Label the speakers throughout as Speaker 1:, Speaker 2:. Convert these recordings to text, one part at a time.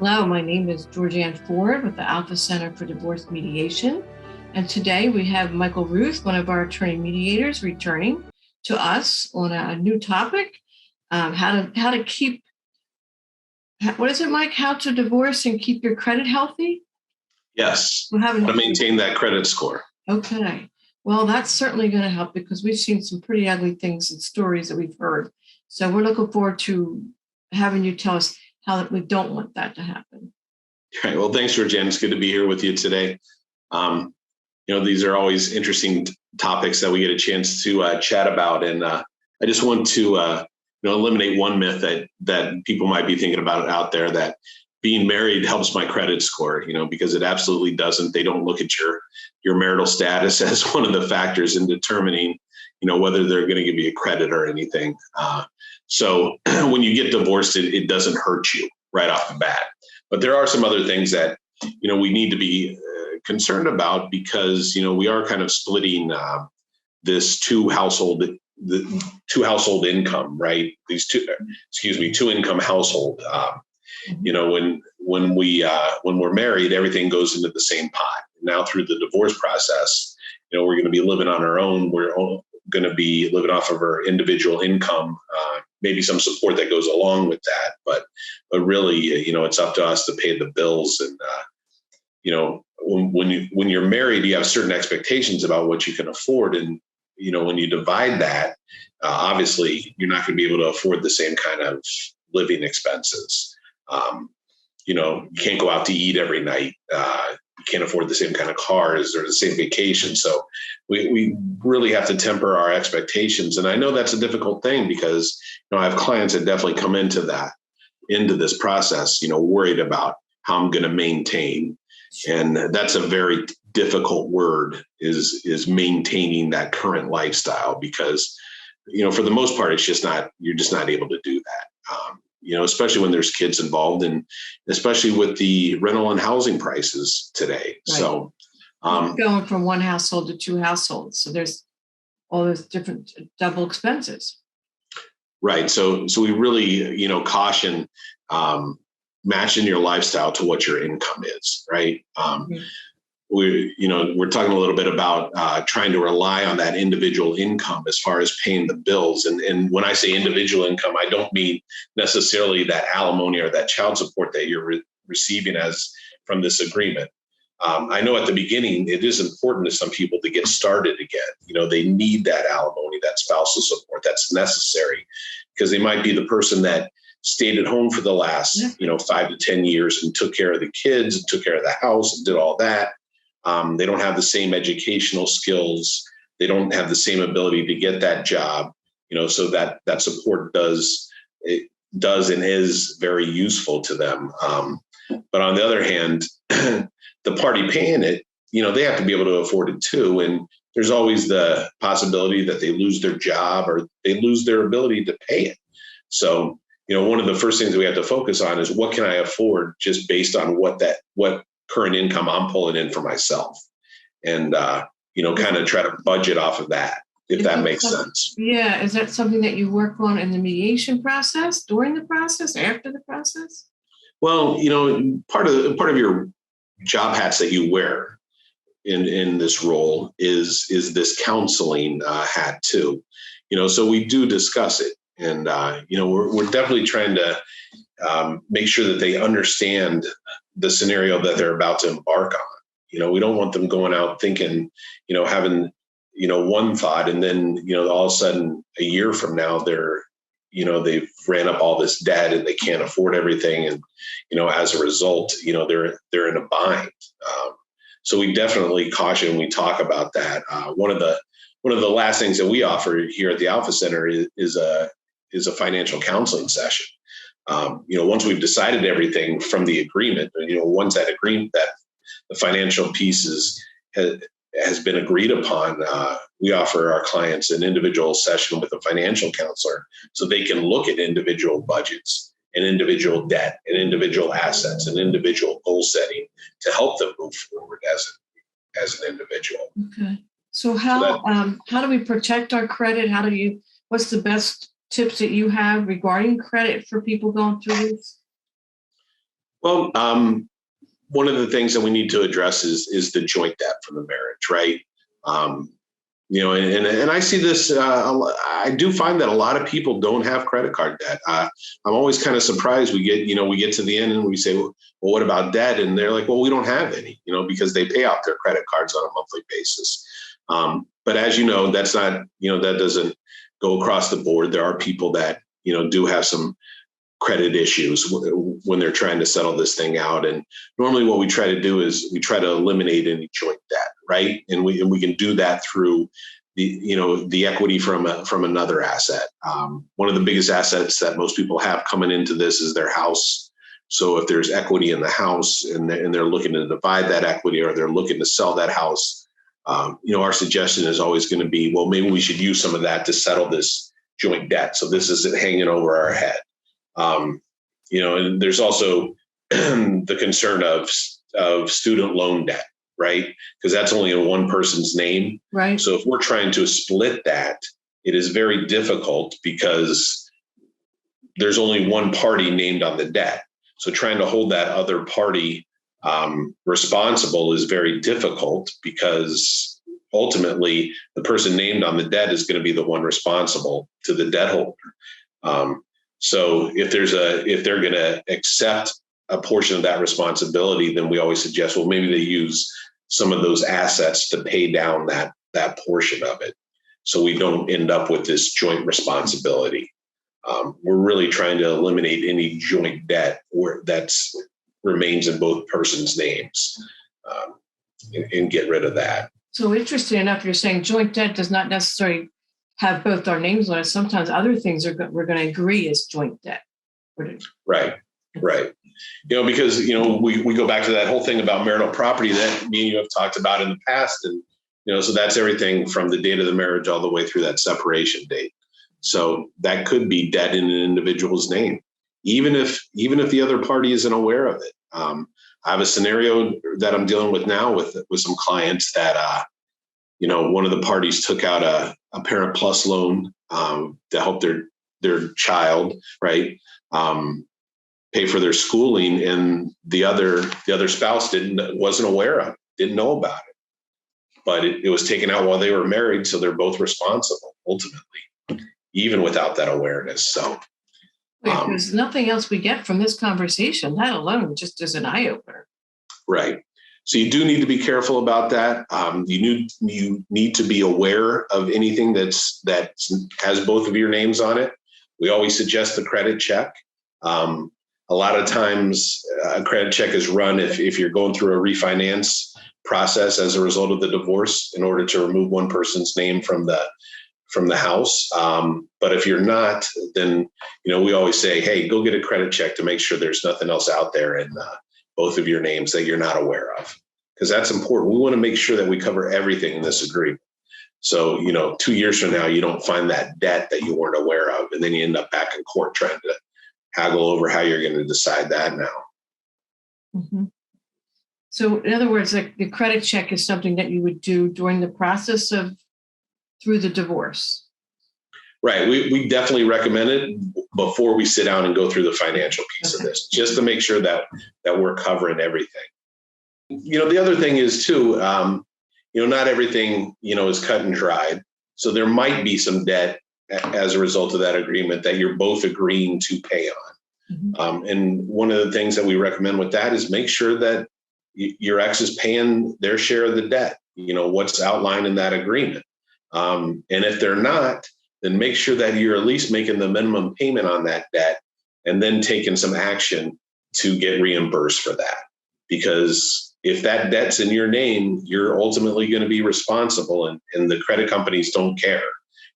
Speaker 1: Hello, my name is Georgianne Ford with the Alpha Center for Divorce Mediation. And today we have Michael Routh, one of our attorney mediators, returning to us on a new topic, how to keep, what is it, Mike? How to divorce and keep your credit healthy?
Speaker 2: Yes, how to maintain that credit score.
Speaker 1: Okay. Well, that's certainly going to help because we've seen some pretty ugly things and stories that we've heard. So we're looking forward to having you tell us how we don't want that to happen.
Speaker 2: All right. Well, thanks, Georgianne. It's good to be here with you today. These are always interesting topics that we get a chance to chat about. And I just want to eliminate one myth that people might be thinking about out there, that being married helps my credit score, because it absolutely doesn't. They don't look at your marital status as one of the factors in determining, whether they're going to give you a credit or anything. So when you get divorced, it doesn't hurt you right off the bat. But there are some other things that, we need to be concerned about because, we are kind of splitting this two household income, right? Two income household. When we're married, everything goes into the same pot. Now through the divorce process, we're going to be living on our own. We're going to be living off of our individual income, maybe some support that goes along with that. But really, it's up to us to pay the bills. And, when you're married, you have certain expectations about what you can afford. And, when you divide that, obviously, you're not going to be able to afford the same kind of living expenses. You can't go out to eat every night. You can't afford the same kind of cars or the same vacation. So we really have to temper our expectations. And I know that's a difficult thing because, I have clients that definitely come into this process, worried about how I'm going to maintain. And that's a very difficult word, is maintaining that current lifestyle because, for the most part, you're just not able to do that. Especially when there's kids involved and especially with the rental and housing prices today. Right. So
Speaker 1: going from one household to two households. So there's all those different double expenses.
Speaker 2: Right. So we really, caution matching your lifestyle to what your income is. Right. We're talking a little bit about trying to rely on that individual income as far as paying the bills. And when I say individual income, I don't mean necessarily that alimony or that child support that you're receiving from this agreement. I know at the beginning, it is important to some people to get started again. They need that alimony, that spousal support that's necessary because they might be the person that stayed at home for the last, 5 to 10 years and took care of the kids and took care of the house and did all that. They don't have the same educational skills. They don't have the same ability to get that job, so that support does and is very useful to them. But on the other hand, the party paying it, they have to be able to afford it too. And there's always the possibility that they lose their job or they lose their ability to pay it. So, one of the first things we have to focus on is what can I afford just based on what current income I'm pulling in for myself and, kind of try to budget off of that, if that makes sense.
Speaker 1: Yeah. Is that something that you work on in the mediation process, during the process, after the process?
Speaker 2: Well, part of your job hats that you wear in this role is this counseling hat too, so we do discuss it. And, we're definitely trying to make sure that they understand the scenario that they're about to embark on. We don't want them going out thinking, having, one thought and then, all of a sudden a year from now, they've ran up all this debt and they can't afford everything. And, as a result, they're in a bind. So we definitely caution, we talk about that. One of the last things that we offer here at the Alpha Center is a financial counseling session. Once we've decided everything from the agreement, once that agreement, that the financial pieces has been agreed upon, we offer our clients an individual session with a financial counselor so they can look at individual budgets and individual debt and individual assets and individual goal setting to help them move forward as an individual.
Speaker 1: Okay. So how do we protect our credit? What's the best tips that you have regarding credit for people going through this?
Speaker 2: Well, one of the things that we need to address is the joint debt from the marriage, right? Um, and I see this. I do find that a lot of people don't have credit card debt. I'm always kind of surprised. We get to the end and we say, well, what about debt? And they're like, well, we don't have any, because they pay off their credit cards on a monthly basis. But as you know, that's not, that doesn't go across the board. There are people that do have some credit issues when they're trying to settle this thing out. And normally what we try to do is we try to eliminate any joint debt, right? And we can do that through the equity from another asset. One of the biggest assets that most people have coming into this is their house. So if there's equity in the house and they're looking to divide that equity, or they're looking to sell that house, our suggestion is always going to be, well, maybe we should use some of that to settle this joint debt. So this isn't hanging over our head. And there's also the concern of student loan debt, right? Because that's only in one person's name.
Speaker 1: Right.
Speaker 2: So if we're trying to split that, it is very difficult because there's only one party named on the debt. So trying to hold that other party responsible is very difficult, because ultimately the person named on the debt is going to be the one responsible to the debt holder. So if they're going to accept a portion of that responsibility, then we always suggest, well, maybe they use some of those assets to pay down that portion of it, so we don't end up with this joint responsibility. We're really trying to eliminate any joint debt that remains in both persons' names, and get rid of that.
Speaker 1: So interesting enough, you're saying joint debt does not necessarily have both our names on it. Sometimes other things we're going to agree is joint debt.
Speaker 2: Right. Because, we go back to that whole thing about marital property that me and you have talked about in the past. And, so that's everything from the date of the marriage all the way through that separation date. So that could be debt in an individual's name, even if the other party isn't aware of it. I have a scenario that I'm dealing with now with some clients that, one of the parties took out a Parent Plus loan to help their child, right, pay for their schooling, and the other spouse wasn't aware of it, didn't know about it, but it was taken out while they were married, so they're both responsible ultimately, even without that awareness. So
Speaker 1: there's nothing else we get from this conversation. That alone just is an eye opener.
Speaker 2: Right. So you do need to be careful about that. You need to be aware of anything that has both of your names on it. We always suggest the credit check. A lot of times a credit check is run if you're going through a refinance process as a result of the divorce, in order to remove one person's name from the house. But if you're not, then, we always say, hey, go get a credit check to make sure there's nothing else out there in both of your names that you're not aware of, because that's important. We want to make sure that we cover everything in this agreement. So, 2 years from now, you don't find that debt that you weren't aware of, and then you end up back in court trying to haggle over how you're going to decide that now.
Speaker 1: Mm-hmm. So in other words, like the credit check is something that you would do during the process through the divorce. Right.
Speaker 2: We definitely recommend it before we sit down and go through the financial piece of this, just to make sure that we're covering everything. The other thing is too, not everything, is cut and dried. So there might be some debt as a result of that agreement that you're both agreeing to pay on. Mm-hmm. And one of the things that we recommend with that is make sure that your ex is paying their share of the debt, what's outlined in that agreement. And if they're not, then make sure that you're at least making the minimum payment on that debt, and then taking some action to get reimbursed for that. Because if that debt's in your name, you're ultimately going to be responsible, and the credit companies don't care,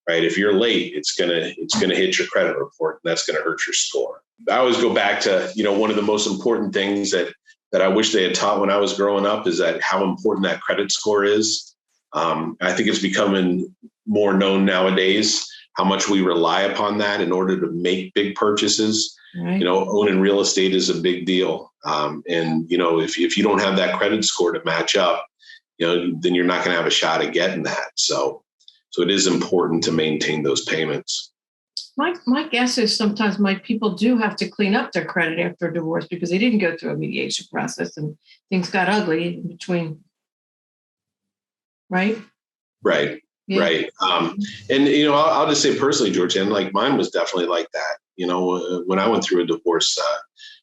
Speaker 2: right? If you're late, it's going to hit your credit report, and that's going to hurt your score. I always go back to, one of the most important things that I wish they had taught when I was growing up is that how important that credit score is. I think it's becoming more known nowadays how much we rely upon that in order to make big purchases. Right. Owning real estate is a big deal. And, if you don't have that credit score to match up, then you're not going to have a shot at getting that. So it is important to maintain those payments.
Speaker 1: My guess is sometimes my people do have to clean up their credit after a divorce because they didn't go through a mediation process and things got ugly in between, right?
Speaker 2: Right.
Speaker 1: Yeah.
Speaker 2: Right. And, I'll just say personally, Georgianne, like mine was definitely like that. When I went through a divorce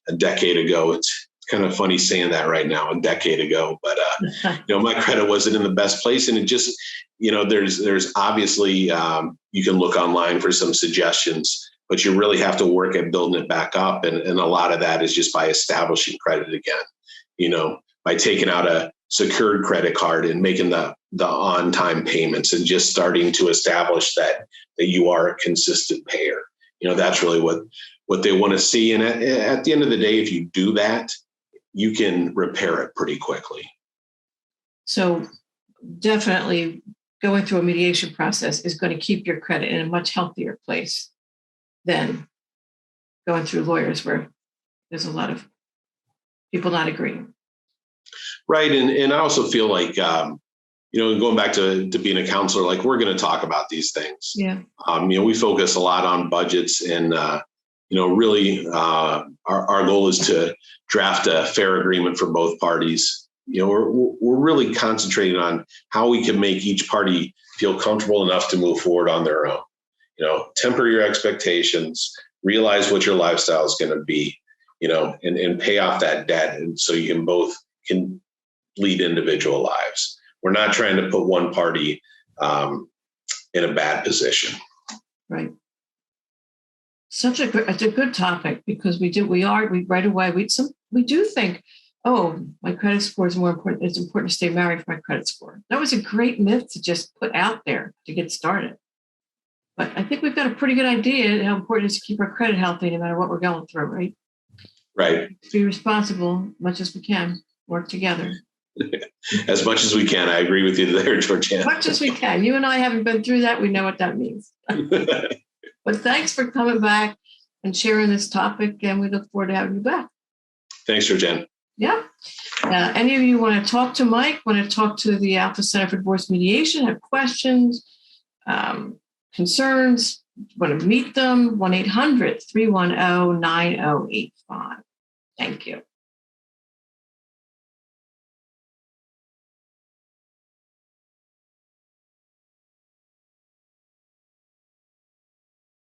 Speaker 2: a decade ago, it's kind of funny saying that right now, a decade ago, but, my credit wasn't in the best place. And it just, there's obviously, you can look online for some suggestions, but you really have to work at building it back up. And a lot of that is just by establishing credit again, by taking out a secured credit card and making the on-time payments and just starting to establish that you are a consistent payer. That's really what they want to see. And at the end of the day, if you do that, you can repair it pretty quickly.
Speaker 1: So definitely going through a mediation process is going to keep your credit in a much healthier place than going through lawyers where there's a lot of people not agreeing.
Speaker 2: Right. And I also feel like, going back to being a counselor, like we're going to talk about these things.
Speaker 1: Yeah.
Speaker 2: We focus a lot on budgets and, really our goal is to draft a fair agreement for both parties. We're really concentrating on how we can make each party feel comfortable enough to move forward on their own. Temper your expectations, realize what your lifestyle is going to be, and pay off that debt. And so you can lead individual lives. We're not trying to put one party in a bad position.
Speaker 1: Right. It's a good topic because we right away, we do think, oh, my credit score is more important. It's important to stay married for my credit score. That was a great myth to just put out there to get started. But I think we've got a pretty good idea how important it is to keep our credit healthy no matter what we're going through, right?
Speaker 2: Right.
Speaker 1: Be responsible as much as we can, work together.
Speaker 2: As much as we can. I agree with you there, Georgianne.
Speaker 1: As much as we can. You and I haven't been through that. We know what that means. But thanks for coming back and sharing this topic, and we look forward to having you back.
Speaker 2: Thanks, Georgianne.
Speaker 1: Yeah. Any of you want to talk to Mike, want to talk to the Alpha Center for Divorce Mediation, have questions, concerns, want to meet them, 1-800-310-9085. Thank you.